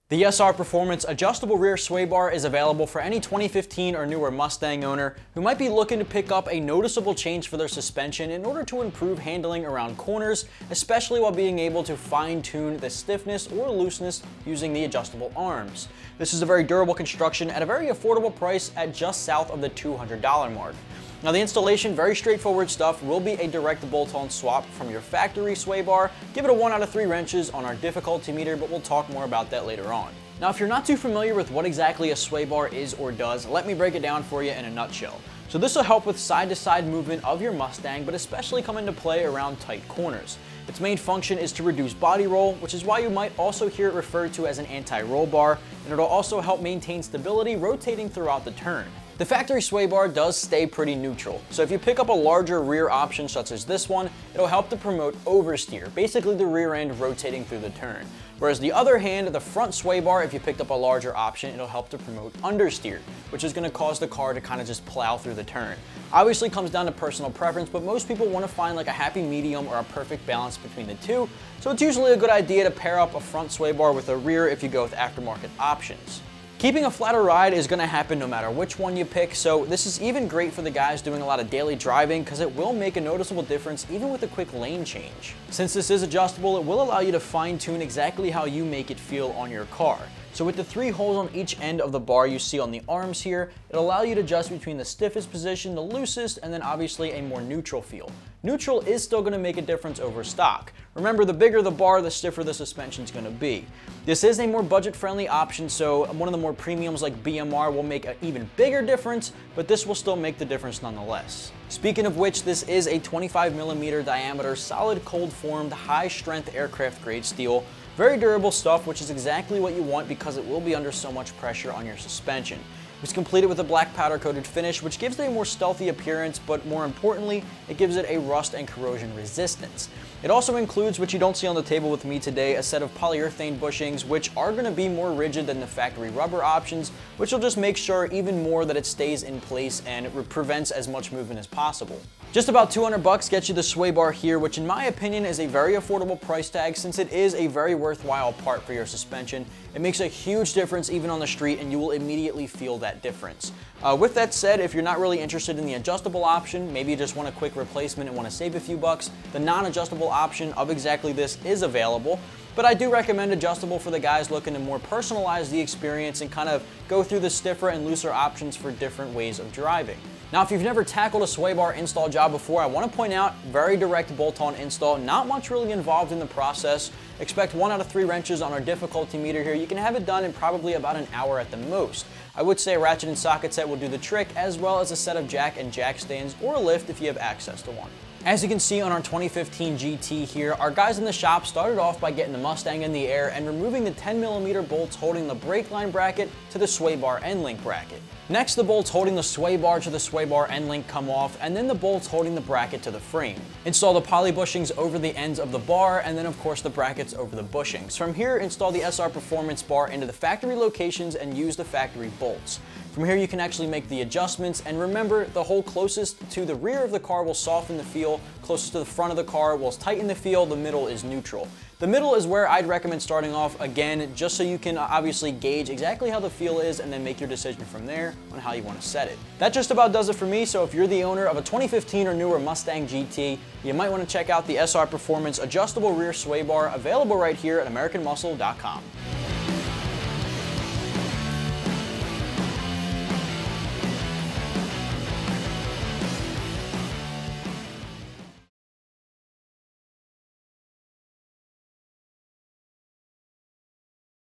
The SR Performance adjustable rear sway bar is available for any 2015 or newer Mustang owner who might be looking to pick up a noticeable change for their suspension in order to improve handling around corners, especially while being able to fine-tune the stiffness or looseness using the adjustable arms. This is a very durable construction at a very affordable price at just south of the $200 mark. Now the installation, very straightforward stuff, will be a direct bolt-on swap from your factory sway bar. Give it a 1 out of 3 wrenches on our difficulty meter, but we'll talk more about that later on. Now if you're not too familiar with what exactly a sway bar is or does, let me break it down for you in a nutshell. So this will help with side-to-side movement of your Mustang, but especially come into play around tight corners. Its main function is to reduce body roll, which is why you might also hear it referred to as an anti-roll bar, and it'll also help maintain stability rotating throughout the turn. The factory sway bar does stay pretty neutral, so if you pick up a larger rear option such as this one, it'll help to promote oversteer, basically the rear end rotating through the turn. Whereas the other hand, the front sway bar, if you picked up a larger option, it'll help to promote understeer, which is going to cause the car to kind of just plow through the turn. Obviously comes down to personal preference, but most people want to find like a happy medium or a perfect balance between the two, so it's usually a good idea to pair up a front sway bar with a rear if you go with aftermarket options. Keeping a flatter ride is going to happen no matter which one you pick, so this is even great for the guys doing a lot of daily driving because it will make a noticeable difference even with a quick lane change. Since this is adjustable, it will allow you to fine-tune exactly how you make it feel on your car. So with the 3 holes on each end of the bar you see on the arms here, it'll allow you to adjust between the stiffest position, the loosest, and then obviously a more neutral feel. Neutral is still going to make a difference over stock. Remember, the bigger the bar, the stiffer the suspension is going to be. This is a more budget-friendly option, so one of the more premiums like BMR will make an even bigger difference, but this will still make the difference nonetheless. Speaking of which, this is a 25mm diameter, solid cold-formed, high-strength aircraft-grade steel. Very durable stuff, which is exactly what you want because it will be under so much pressure on your suspension. It was completed with a black powder-coated finish, which gives it a more stealthy appearance, but more importantly, it gives it a rust and corrosion resistance. It also includes, which you don't see on the table with me today, a set of polyurethane bushings, which are going to be more rigid than the factory rubber options, which will just make sure even more that it stays in place and it prevents as much movement as possible. Just about $200 gets you the sway bar here, which in my opinion is a very affordable price tag since it is a very worthwhile part for your suspension. It makes a huge difference even on the street and you will immediately feel that difference. With that said, if you're not really interested in the adjustable option, maybe you just want a quick replacement and want to save a few bucks, the non-adjustable option of exactly this is available. But I do recommend adjustable for the guys looking to more personalize the experience and kind of go through the stiffer and looser options for different ways of driving. Now, if you've never tackled a sway bar install job before, I want to point out, very direct bolt-on install, not much really involved in the process. Expect 1 out of 3 wrenches on our difficulty meter here. You can have it done in probably about an hour at the most. I would say a ratchet and socket set will do the trick, as well as a set of jack and jack stands or a lift if you have access to one. As you can see on our 2015 GT here, our guys in the shop started off by getting the Mustang in the air and removing the 10mm bolts holding the brake line bracket to the sway bar end link bracket. Next, the bolts holding the sway bar to the sway bar end link come off, and then the bolts holding the bracket to the frame. Install the poly bushings over the ends of the bar, and then of course the brackets over the bushings. From here, install the SR Performance bar into the factory locations and use the factory bolts. From here you can actually make the adjustments, and remember, the hole closest to the rear of the car will soften the feel, closest to the front of the car will tighten the feel, the middle is neutral. The middle is where I'd recommend starting off, again, just so you can obviously gauge exactly how the feel is and then make your decision from there on how you want to set it. That just about does it for me, so if you're the owner of a 2015 or newer Mustang GT, you might want to check out the SR Performance adjustable rear sway bar, available right here at AmericanMuscle.com.